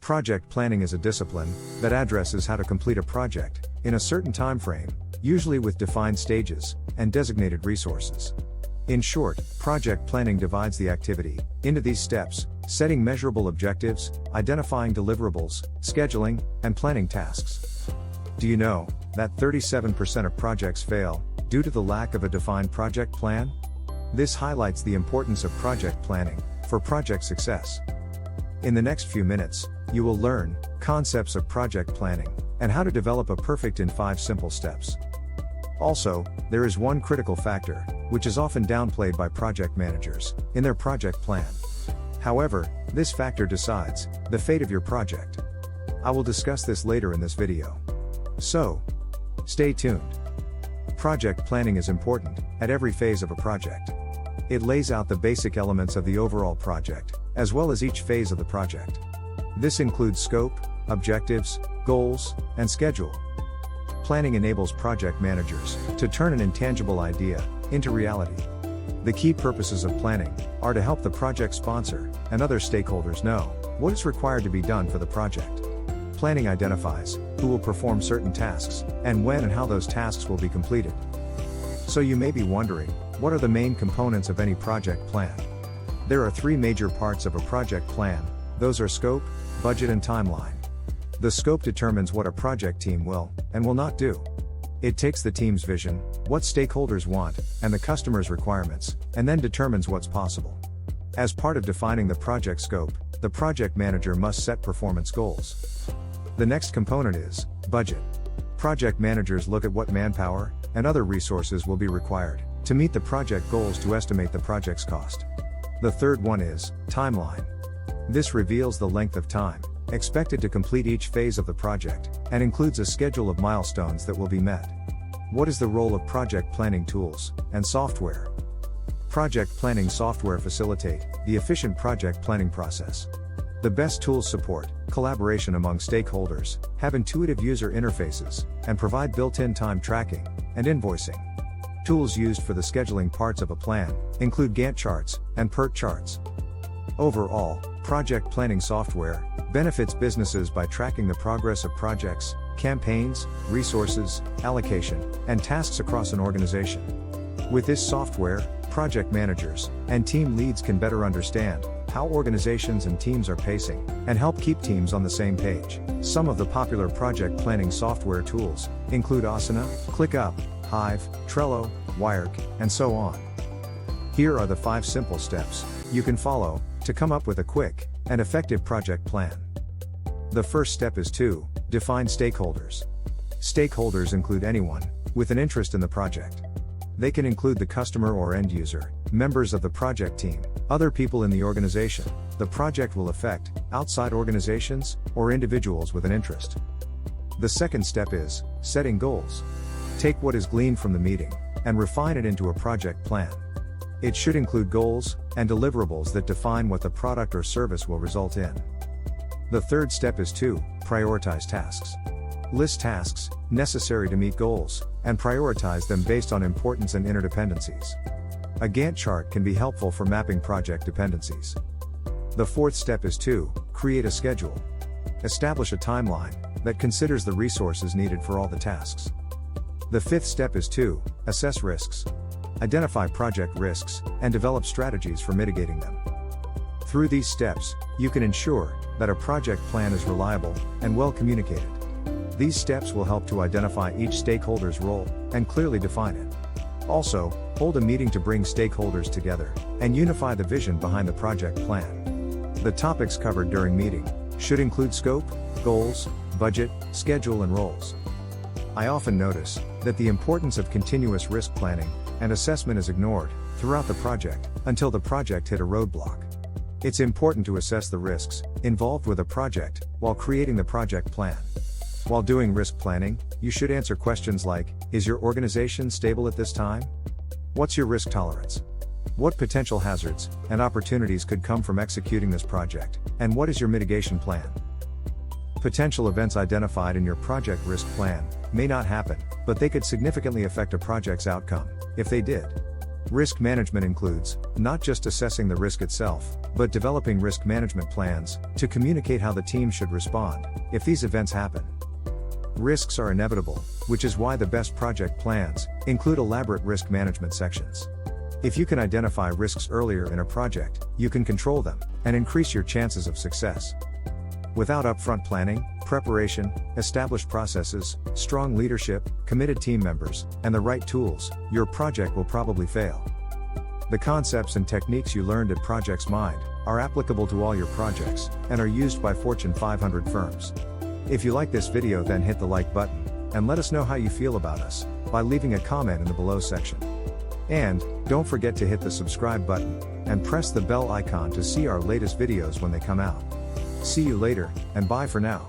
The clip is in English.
Project planning is a discipline that addresses how to complete a project in a certain time frame, usually with defined stages and designated resources. In short, project planning divides the activity into these steps: setting measurable objectives, identifying deliverables, scheduling, and planning tasks. Do you know that 37% of projects fail due to the lack of a defined project plan? This highlights the importance of project planning for project success. In the next few minutes, you will learn concepts of project planning and how to develop a perfect in 5 simple steps. Also, there is one critical factor, which is often downplayed by project managers in their project plan. However, this factor decides the fate of your project. I will discuss this later in this video. So, stay tuned. Project planning is important at every phase of a project. It lays out the basic elements of the overall project, as well as each phase of the project. This includes scope, objectives, goals, and schedule. Planning enables project managers to turn an intangible idea into reality. The key purposes of planning are to help the project sponsor and other stakeholders know what is required to be done for the project. Planning identifies who will perform certain tasks and when and how those tasks will be completed. So you may be wondering, what are the main components of any project plan? There are 3 major parts of a project plan. Those are scope, budget, and timeline. The scope determines what a project team will and will not do. It takes the team's vision, what stakeholders want, and the customer's requirements, and then determines what's possible. As part of defining the project scope, the project manager must set performance goals. The next component is budget. Project managers look at what manpower and other resources will be required to meet the project goals to estimate the project's cost. The third one is timeline. This reveals the length of time expected to complete each phase of the project, and includes a schedule of milestones that will be met. What is the role of project planning tools and software? Project planning software facilitate the efficient project planning process. The best tools support collaboration among stakeholders, have intuitive user interfaces, and provide built-in time tracking and invoicing. Tools used for the scheduling parts of a plan include Gantt charts and PERT charts. Overall, project planning software benefits businesses by tracking the progress of projects, campaigns, resources, allocation, and tasks across an organization. With this software, project managers and team leads can better understand how organizations and teams are pacing and help keep teams on the same page. Some of the popular project planning software tools include Asana, ClickUp, Hive, Trello, Wired, and so on. Here are the 5 simple steps you can follow to come up with a quick and effective project plan. The first step is to define stakeholders. Stakeholders include anyone with an interest in the project. They can include the customer or end user, members of the project team, other people in the organization the project will affect, outside organizations, or individuals with an interest. The second step is setting goals. Take what is gleaned from the meeting and refine it into a project plan. It should include goals and deliverables that define what the product or service will result in. The third step is to prioritize tasks. List tasks necessary to meet goals and prioritize them based on importance and interdependencies. A Gantt chart can be helpful for mapping project dependencies. The fourth step is to create a schedule. Establish a timeline that considers the resources needed for all the tasks. The fifth step is to assess risks. Identify project risks and develop strategies for mitigating them. Through these steps, you can ensure that a project plan is reliable and well communicated. These steps will help to identify each stakeholder's role and clearly define it. Also, hold a meeting to bring stakeholders together and unify the vision behind the project plan. The topics covered during meeting should include scope, goals, budget, schedule, and roles. I often notice that the importance of continuous risk planning and assessment is ignored throughout the project until the project hit a roadblock. It's important to assess the risks involved with a project while creating the project plan. While doing risk planning, you should answer questions like, is your organization stable at this time? What's your risk tolerance? What potential hazards and opportunities could come from executing this project? And what is your mitigation plan? Potential events identified in your project risk plan may not happen, but they could significantly affect a project's outcome if they did. Risk management includes, not just assessing the risk itself, but developing risk management plans, to communicate how the team should respond, if these events happen. Risks are inevitable, which is why the best project plans include elaborate risk management sections. If you can identify risks earlier in a project, you can control them, and increase your chances of success. Without upfront planning, preparation, established processes, strong leadership, committed team members, and the right tools, your project will probably fail. The concepts and techniques you learned at projectsmind are applicable to all your projects, and are used by Fortune 500 firms. If you like this video, then hit the like button, and let us know how you feel about us, by leaving a comment in the below section. And, don't forget to hit the subscribe button, and press the bell icon to see our latest videos when they come out. See you later, and bye for now.